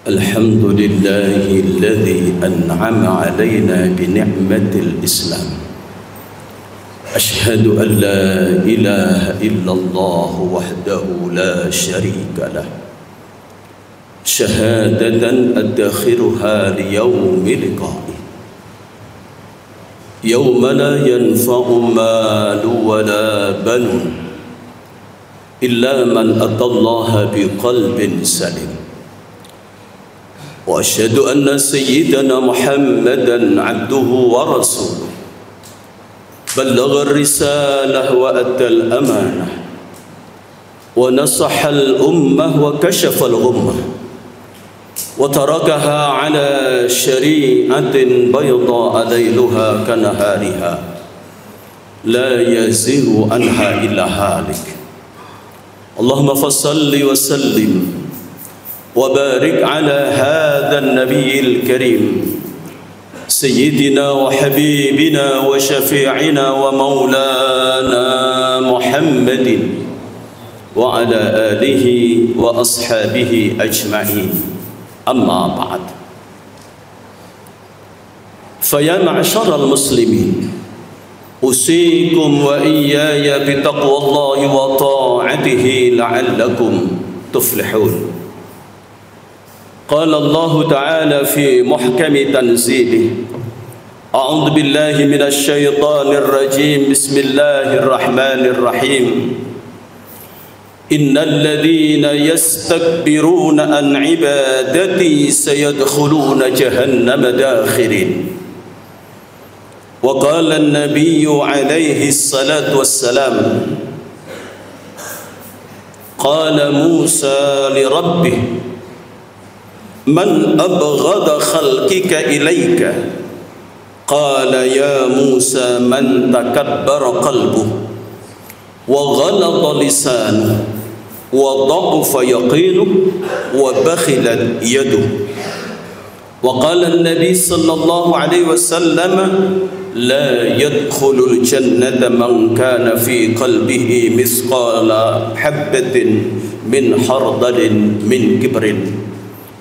الحمد لله الذي أنعم علينا بنعمة الإسلام. أشهد أن لا إله إلا الله وحده لا شريك له شهادة أدخرها ليوم لقائه يوم لا ينفع مال ولا بنون إلا من أتى الله بقلب سليم. وأشهد أن سيدنا محمدًا عبده ورسوله بلغ الرسالة وأدى الأمانة ونصح الأمة وكشف الغمة وتركها على شريعة بيضاء ليلها كنهارها لا يزيغ عنها إلا هالك. اللهم فصل وسلم وبارك على هذا النبي الكريم سيدنا وحبيبنا وشفيعنا ومولانا محمد وعلى آله وأصحابه أجمعين. أما بعد، فيا معشر المسلمين، أوصيكم وإياي بتقوى الله وطاعته لعلكم تفلحون. قال الله تعالى في محكم تنزيله: أعوذ بالله من الشيطان الرجيم، بسم الله الرحمن الرحيم. إن الذين يستكبرون عن عبادتي سيدخلون جهنم داخرين. وقال النبي عليه الصلاة والسلام: قال موسى لربه: من أبغض خلقك إليك؟ قال: يا موسى من تكبر قلبه وغلظ لسانه وضعف يقينه وبخلت يده. وقال النبي صلى الله عليه وسلم: لا يدخل الجنة من كان في قلبه مثقال حبة من خردل من كبر.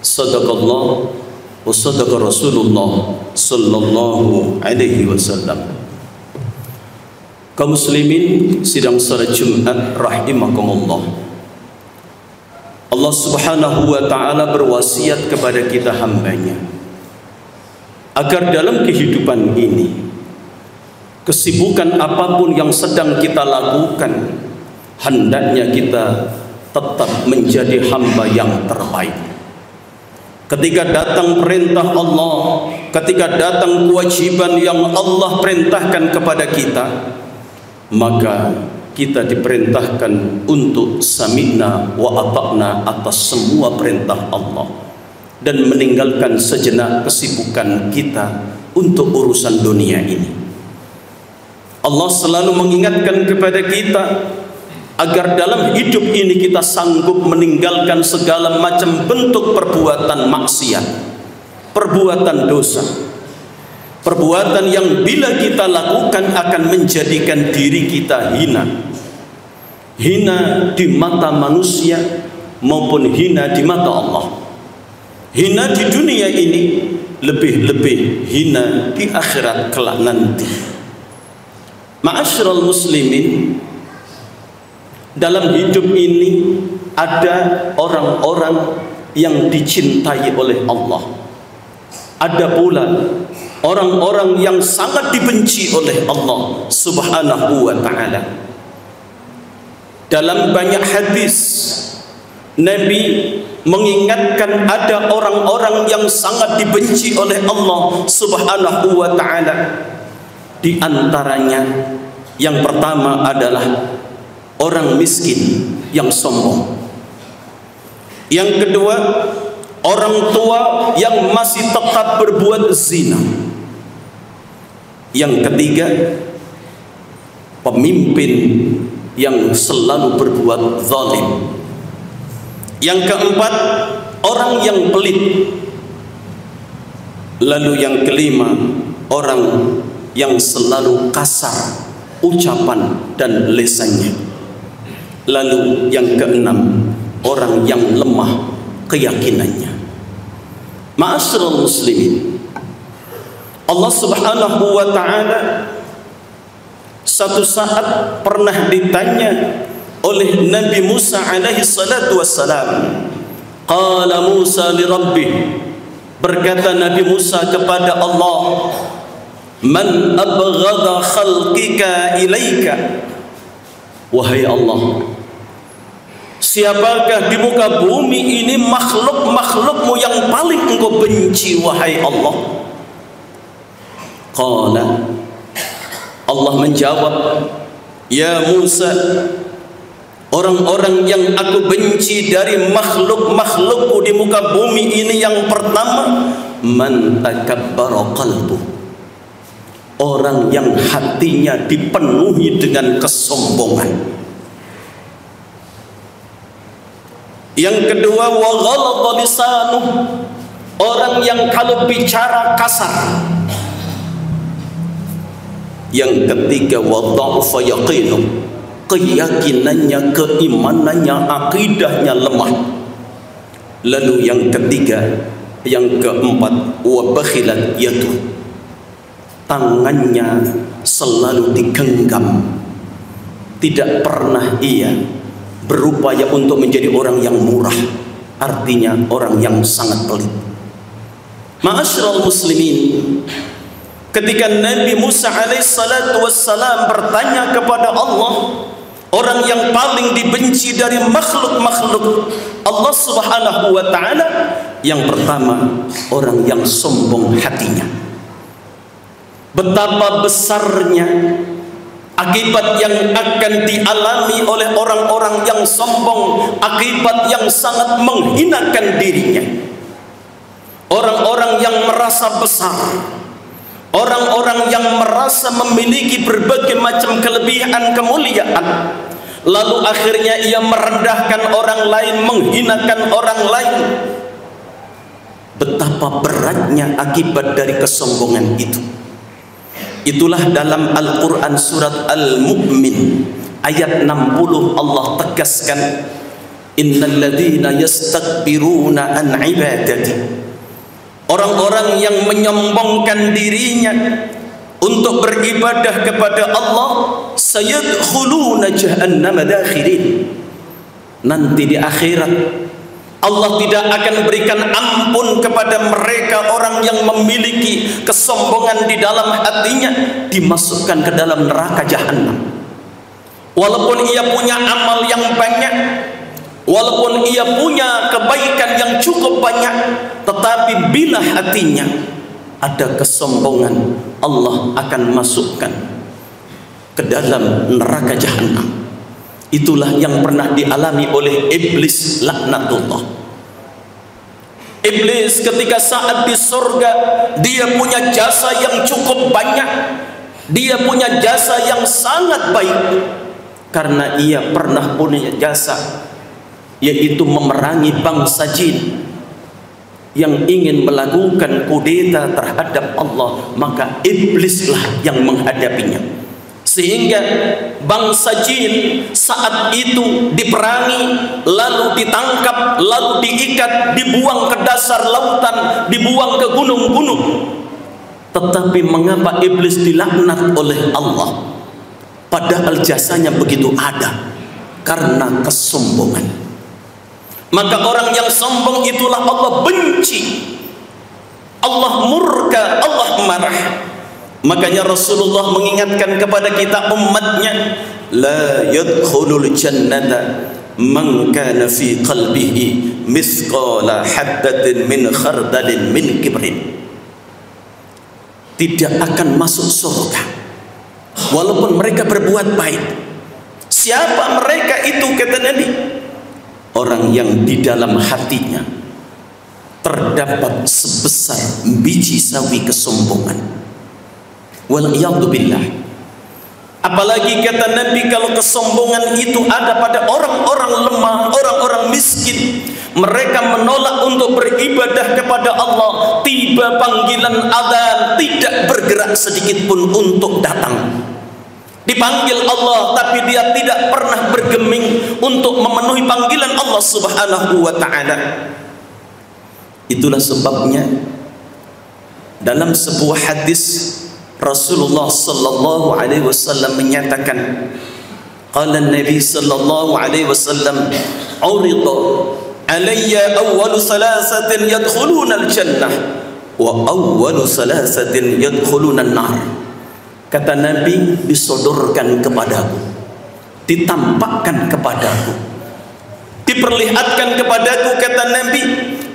Sadaqallah wa sadaqa Rasulullah sallallahu alaihi wasallam. Kaum muslimin sidang salat Jumat rahimakumullah. Allah Subhanahu wa taala berwasiat kepada kita hambanya agar dalam kehidupan ini, kesibukan apapun yang sedang kita lakukan, hendaknya kita tetap menjadi hamba yang terbaik. Ketika datang perintah Allah, ketika datang kewajiban yang Allah perintahkan kepada kita, maka kita diperintahkan untuk sami'na wa ata'na atas semua perintah Allah dan meninggalkan sejenak kesibukan kita untuk urusan dunia ini. Allah selalu mengingatkan kepada kita agar dalam hidup ini kita sanggup meninggalkan segala macam bentuk perbuatan maksiat, perbuatan dosa, perbuatan yang bila kita lakukan akan menjadikan diri kita hina, hina di mata manusia maupun hina di mata Allah, hina di dunia ini, lebih-lebih hina di akhirat kelak nanti. Ma'asyiral muslimin, dalam hidup ini ada orang-orang yang dicintai oleh Allah, ada pula orang-orang yang sangat dibenci oleh Allah Subhanahu wa ta'ala. Dalam banyak hadis Nabi mengingatkan ada orang-orang yang sangat dibenci oleh Allah Subhanahu wa ta'ala. Di antaranya yang pertama adalah orang miskin yang sombong. Yang kedua, orang tua yang masih tetap berbuat zina. Yang ketiga, pemimpin yang selalu berbuat zalim. Yang keempat, orang yang pelit. Lalu yang kelima, orang yang selalu kasar ucapan dan lisannya. Lalu yang keenam, orang yang lemah keyakinannya. Ma'asyiral muslimin, Allah Subhanahu wa ta'ala satu saat pernah ditanya oleh Nabi Musa alaihi salatu wassalam. Qala Musa li rabbih, berkata Nabi Musa kepada Allah, man abghadha khalqika ilaika, wahai Allah, siapakah di muka bumi ini makhluk-makhlukmu yang paling engkau benci, wahai Allah? Qala, Allah menjawab, ya Musa, orang-orang yang aku benci dari makhluk-makhlukku di muka bumi ini yang pertama, man takabbara qalbu, orang yang hatinya dipenuhi dengan kesombongan. Yang kedua, wa ghalata lisanuh, orang yang kalau bicara kasar. Yang ketiga, wa dha'fa yaqinuh, keyakinannya, keimanannya, akidahnya lemah. Lalu yang ketiga, yang keempat, wa bakhilat yaduh, tangannya selalu digenggam, tidak pernah ia berupaya untuk menjadi orang yang murah, artinya orang yang sangat pelit. Ma'asyiral muslimin, ketika Nabi Musa alaihissalatu wassalam bertanya kepada Allah, orang yang paling dibenci dari makhluk-makhluk Allah Subhanahu wa ta'ala, yang pertama, orang yang sombong hatinya. Betapa besarnya akibat yang akan dialami oleh orang-orang yang sombong, akibat yang sangat menghinakan dirinya. Orang-orang yang merasa besar, orang-orang yang merasa memiliki berbagai macam kelebihan, kemuliaan, lalu akhirnya ia merendahkan orang lain, menghinakan orang lain. Betapa beratnya akibat dari kesombongan itu. Itulah dalam Al-Quran surat Al-Mu'min ayat 60 Allah tegaskan, innal ladzina yastakbiruna an ibadati, orang-orang yang menyombongkan dirinya untuk beribadah kepada Allah, sayadkhuluna jahannama dakhirin, nanti di akhirat Allah tidak akan berikan ampun kepada mereka, orang yang memiliki kesombongan di dalam hatinya, dimasukkan ke dalam neraka jahanam. Walaupun ia punya amal yang banyak, walaupun ia punya kebaikan yang cukup banyak, tetapi bila hatinya ada kesombongan, Allah akan masukkan ke dalam neraka jahanam. Itulah yang pernah dialami oleh iblis laknatullah. Iblis ketika saat di surga, dia punya jasa yang cukup banyak, dia punya jasa yang sangat baik, karena ia pernah punya jasa, yaitu memerangi bangsa jin yang ingin melakukan kudeta terhadap Allah. Maka iblislah yang menghadapinya, sehingga bangsa jin saat itu diperangi, lalu ditangkap, lalu diikat, dibuang ke dasar lautan, dibuang ke gunung-gunung. Tetapi mengapa iblis dilaknat oleh Allah, padahal jasanya begitu ada? Karena kesombongan. Maka orang yang sombong itulah Allah benci, Allah murka, Allah marah. Makanya Rasulullah mengingatkan kepada kita umatnya, la yadkhulul jannata man kana fi qalbihi mithqala habatin min khardalin min kibrin. Tidak akan masuk surga walaupun mereka berbuat baik. Siapa mereka itu, kata Nabi? Orang yang di dalam hatinya terdapat sebesar biji sawi kesombongan. Wal'iyadzubillah. Apalagi kata Nabi, kalau kesombongan itu ada pada orang-orang lemah, orang-orang miskin, mereka menolak untuk beribadah kepada Allah, tiba panggilan adzan tidak bergerak sedikit pun untuk datang. Dipanggil Allah tapi dia tidak pernah bergeming untuk memenuhi panggilan Allah Subhanahu wa ta'ala. Itulah sebabnya dalam sebuah hadis Rasulullah sallallahu alaihi wasallam menyatakan, qala Nabi sallallahu alaihi wasallam, "Urida alayya awwalu salasatin yadkhuluna al-jannah wa awwalu salasatin yadkhuluna an-nar." Kata Nabi, disodorkan kepadaku, ditampakkan kepadaku, diperlihatkan kepadaku, kata Nabi,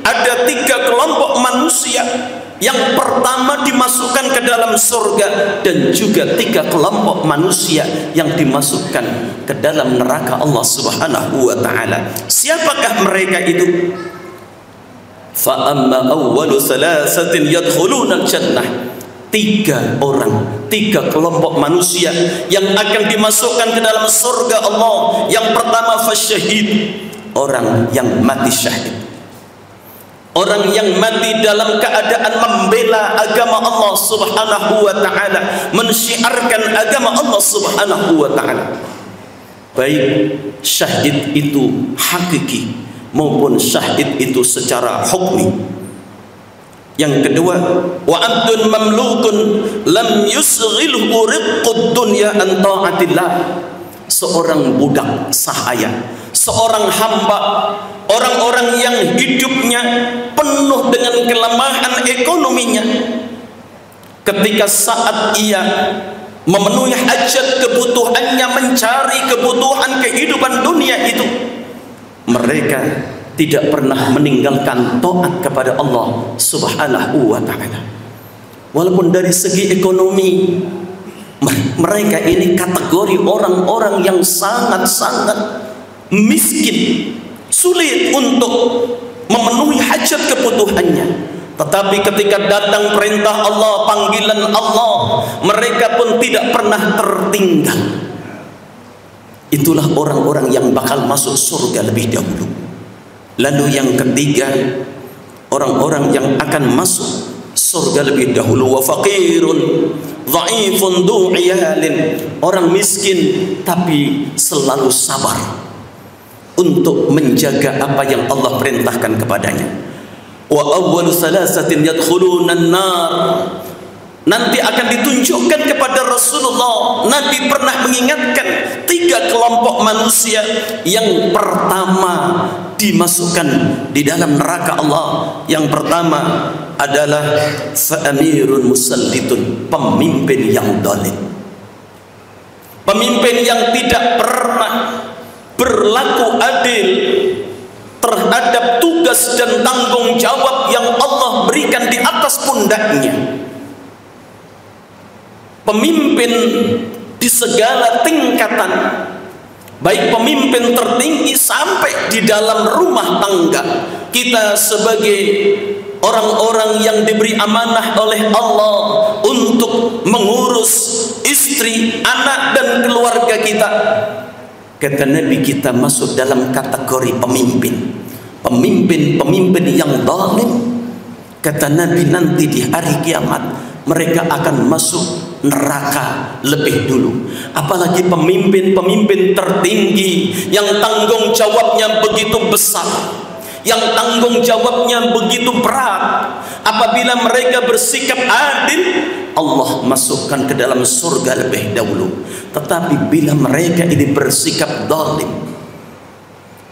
ada 3 kelompok manusia. Yang pertama dimasukkan ke dalam surga, dan juga 3 kelompok manusia yang dimasukkan ke dalam neraka Allah Subhanahu wa ta'ala. Siapakah mereka itu? Fa amma awwalu salasatin yadkhuluna al-jannah. 3 orang, 3 kelompok manusia yang akan dimasukkan ke dalam surga Allah. Yang pertama fasyahid, orang yang mati syahid, orang yang mati dalam keadaan membela agama Allah Subhanahu wa ta'ala, mensyiarkan agama Allah Subhanahu wa ta'ala. Baik syahid itu hakiki maupun syahid itu secara hukmi. Yang kedua, wa abdun mamlukun lam yusghilhu riqqud dunya an ta'atillah. Seorang budak sahaya, seorang hamba, orang-orang yang hidupnya penuh dengan kelemahan ekonominya, ketika saat ia memenuhi hajat kebutuhannya, mencari kebutuhan kehidupan dunia itu, mereka tidak pernah meninggalkan taat kepada Allah Subhanahu wa ta'ala. Walaupun dari segi ekonomi mereka ini kategori orang-orang yang sangat-sangat miskin, sulit untuk memenuhi hajat kebutuhannya, tetapi ketika datang perintah Allah, panggilan Allah, mereka pun tidak pernah tertinggal. Itulah orang-orang yang bakal masuk surga lebih dahulu. Lalu yang ketiga, orang-orang yang akan masuk surga lebih dahulu, wa faqirun dhaifun du'iyalin, orang miskin tapi selalu sabar untuk menjaga apa yang Allah perintahkan kepadanya. Wa awwalu salasatin yadkhuluna an-nar, nanti akan ditunjukkan kepada Rasulullah. Nabi pernah mengingatkan 3 kelompok manusia. Yang pertama dimasukkan di dalam neraka Allah. Yang pertama adalah fa'amirun musallitun, pemimpin yang zalim, pemimpin yang tidak pernah berlaku adil terhadap tugas dan tanggung jawab yang Allah berikan di atas pundaknya. Pemimpin di segala tingkatan, baik pemimpin tertinggi sampai di dalam rumah tangga. Kita sebagai orang-orang yang diberi amanah oleh Allah untuk mengurus istri, anak dan keluarga kita, kata Nabi, kita masuk dalam kategori pemimpin. Pemimpin yang zalim, kata Nabi, nanti di hari kiamat mereka akan masuk neraka lebih dulu. Apalagi pemimpin tertinggi yang tanggung jawabnya begitu besar, yang tanggung jawabnya begitu berat. Apabila mereka bersikap adil, Allah masukkan ke dalam surga lebih dahulu. Tetapi bila mereka ini bersikap zalim,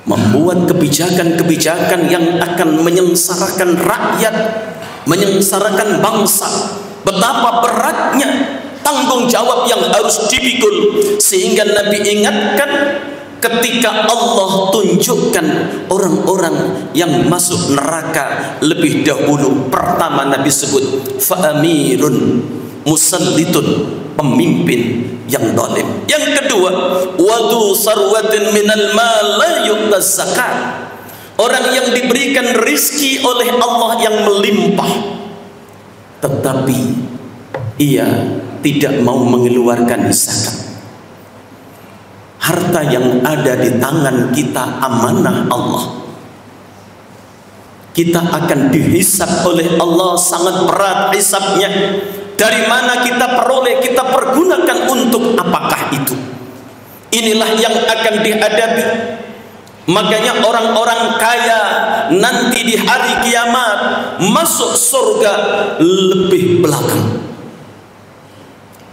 membuat kebijakan-kebijakan yang akan menyengsarakan rakyat, menyengsarakan bangsa, betapa beratnya tanggung jawab yang harus dipikul. Sehingga Nabi ingatkan, ketika Allah tunjukkan orang-orang yang masuk neraka lebih dahulu, pertama Nabi sebut fa'amirun musallitun, pemimpin yang zalim. Yang kedua, wadu sarwatin minal mal la yuqtas zakat, orang yang diberikan rizki oleh Allah yang melimpah, tetapi ia tidak mau mengeluarkan zakat. Harta yang ada di tangan kita amanah Allah. Kita akan dihisab oleh Allah, sangat berat hisabnya. Dari mana kita peroleh, kita pergunakan untuk apakah itu? Inilah yang akan dihadapi. Makanya orang-orang kaya nanti di hari kiamat masuk surga lebih belakang.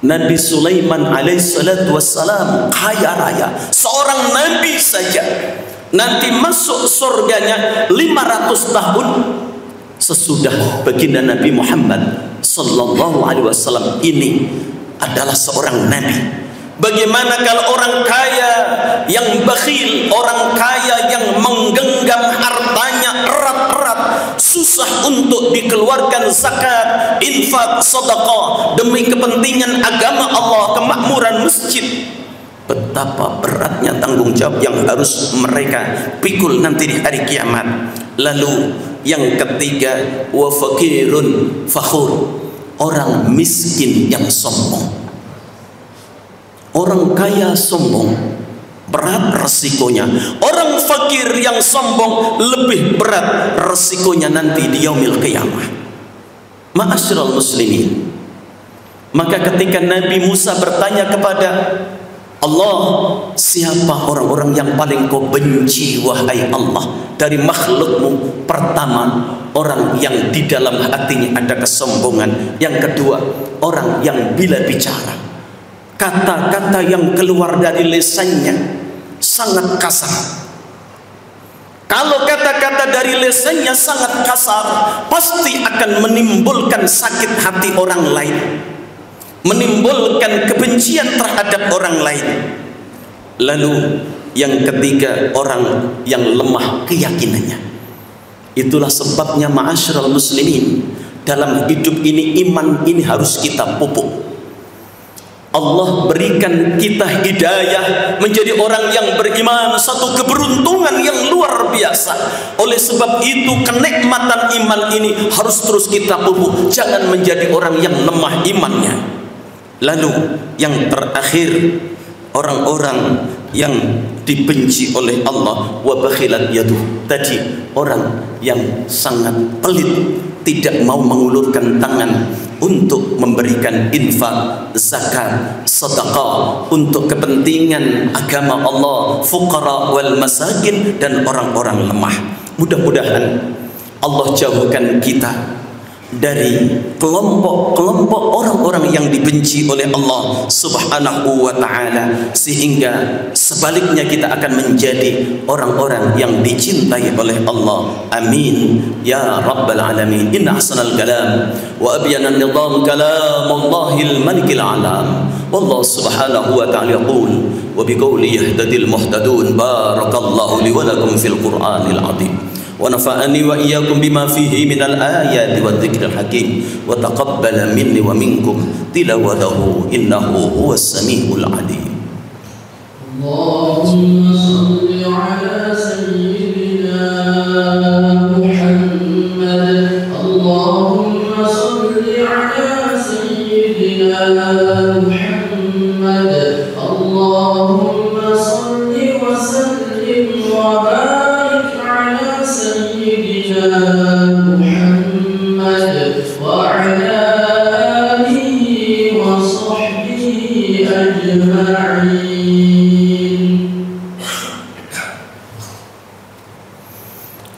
Nabi Sulaiman alaihissalatu wassalam kaya raya, seorang nabi saja nanti masuk surganya 500 tahun sesudah baginda Nabi Muhammad sallallahu alaihi wasallam ini adalah seorang nabi. Bagaimana kalau orang kaya yang bakhil, orang kaya yang menggenggam hartanya erat-erat, susah untuk dikeluarkan zakat, infak, sedekah demi kepentingan agama Allah, kemakmuran masjid. Betapa beratnya tanggung jawab yang harus mereka pikul nanti di hari kiamat. Lalu yang ketiga, wa fakirun fakhur, orang miskin yang sombong. Orang kaya sombong, berat resikonya. Orang fakir yang sombong lebih berat resikonya nanti di yaumil qiyamah. Ma'asyiral muslimin, maka ketika Nabi Musa bertanya kepada Allah, siapa orang-orang yang paling kau benci wahai Allah dari makhlukmu? Pertama, orang yang di dalam hatinya ada kesombongan. Yang kedua, orang yang bila bicara, kata-kata yang keluar dari lisannya sangat kasar. Kalau kata-kata dari lisannya sangat kasar, pasti akan menimbulkan sakit hati orang lain, menimbulkan kebencian terhadap orang lain. Lalu yang ketiga, orang yang lemah keyakinannya. Itulah sebabnya ma'asyiral muslimin, dalam hidup ini iman ini harus kita pupuk. Allah berikan kita hidayah menjadi orang yang beriman, satu keberuntungan yang luar biasa. Oleh sebab itu kenikmatan iman ini harus terus kita pupuk, jangan menjadi orang yang lemah imannya. Lalu yang terakhir, orang-orang yang dibenci oleh Allah, wa bakhilat yaduh, tadi orang yang sangat pelit, tidak mau mengulurkan tangan untuk memberikan infak, zakat, sedekah untuk kepentingan agama Allah, fuqara wal masakin dan orang-orang lemah. Mudah-mudahan Allah jauhkan kita dari kelompok-kelompok orang-orang yang dibenci oleh Allah subhanahu wa ta'ala, sehingga sebaliknya kita akan menjadi orang-orang yang dicintai oleh Allah. Amin ya rabbal alamin. Inna ahsanal kalam wa abyana nizam kalamullahil malikil alam. Wallahu subhanahu wa ta'ala yaqul wa biqawli yahtadil muhtadun. Barakallahu li wa lakum fil qur'anil azim. ونفعني وإياكم بما فيه من الآيات والذكر الحكيم وتقبل مني ومنكم تلاوته إنه هو السميع العليم. اللهم صل على سيدنا محمد. اللهم صل على سيدنا محمد. اللهم صل وسلم وبارك على سيدنا محمد وعلى آله وصحبه أجمعين.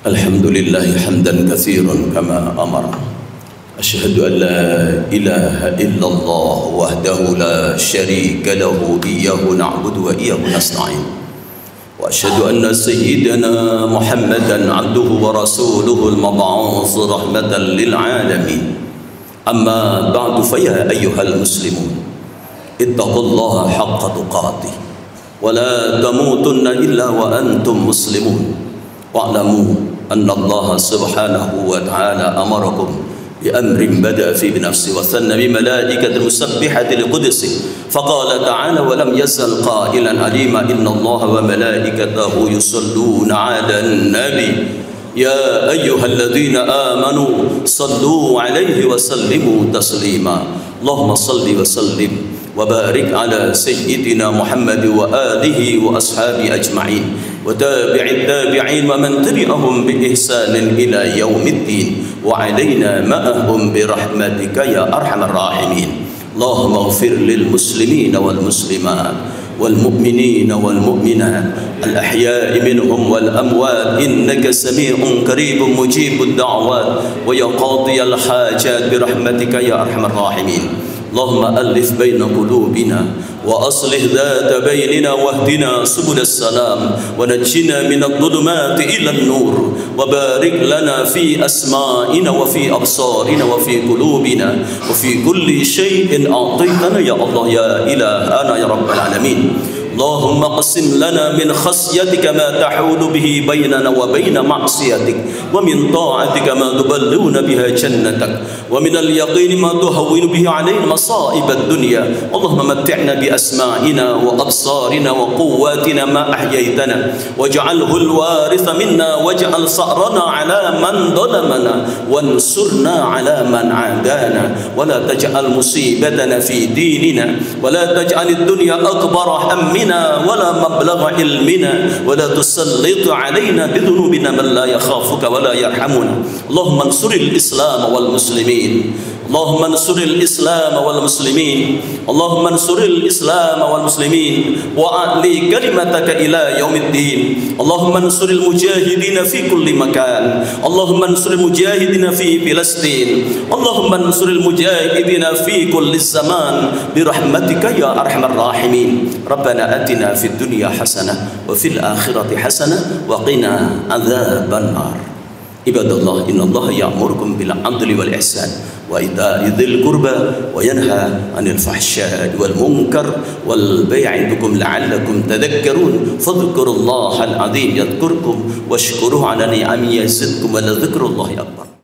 الحمد لله حمدا كثيرا كما أمر. أشهد أن لا إله إلا الله وحده لا شريك له إياه نعبد وإياه نستعين. وأشهد أن سيدنا محمدا عبده ورسوله المبعوث رحمة للعالمين. أما بعد فيا أيها المسلمون اتقوا الله حق تقاته ولا تموتن إلا وأنتم مسلمون. واعلموا أن الله سبحانه وتعالى أمركم بأمر بدأ في بنفسه وثنى بملائكة المسبحة لقدسه فقال تعالى ولم يزل قائلا عليما إن الله وملائكته يصلون على النبي يا أيها الذين آمنوا صلوا عليه وسلموا تسليما. اللهم صل وسلم وبارك على سيدنا محمد وآله وأصحابه أجمعين وتابع التابعين ومن تبعهم بإحسان إلى يوم الدين وعلينا معهم برحمتك يا أرحم الراحمين. اللهم اغفر للمسلمين والمسلمات والمؤمنين والمؤمنات الأحياء منهم والأموات إنك سميع قريب مجيب الدعوات ويا قاضي الحاجات برحمتك يا أرحم الراحمين. اللهم ألف بين قلوبنا وأصلح ذات بيننا واهدنا سبل السلام ونجنا من الظلمات إلى النور وبارك لنا في أسمائنا وفي أبصارنا وفي قلوبنا وفي كل شيء أعطيتنا يا الله يا إلهنا يا رب العالمين. اللهم اقسم لنا من خشيتك ما تحول به بيننا وبين معصيتك ومن طاعتك ما تبلغنا بها جنتك ومن اليقين ما تهون به علينا مصائب الدنيا. اللهم متعنا بأسماعنا وأبصارنا وقواتنا ما أحييتنا واجعله الوارث منا واجعل ثأرنا على من ظلمنا وانصرنا على من عادانا ولا تجعل مصيبتنا في ديننا ولا تجعل الدنيا أكبر همنا ولا مبلغ علمنا ولا تسلط علينا بذنوبنا من لا يخافك ولا يرحمنا. اللهم انصر الإسلام والمسلمين اللهم انصر الإسلام والمسلمين اللهم انصر الإسلام والمسلمين وأعلي كلمتك إلى يوم الدين. اللهم انصر المجاهدين في كل مكان. اللهم انصر المجاهدين في فلسطين. اللهم انصر المجاهدين في كل الزمان برحمتك يا أرحم الراحمين. ربنا آتنا في الدنيا حسنة وفي الآخرة حسنة وقنا عذاب النار. عباد الله إن الله يأمركم بالعدل والإحسان وإيتاء ذي القربى وينهى عن الفحشاء والمنكر والبغي يعظكم لعلكم تذكرون فاذكروا الله العظيم يذكركم واشكروه على نعمه يزدكم ولذكر الله أكبر.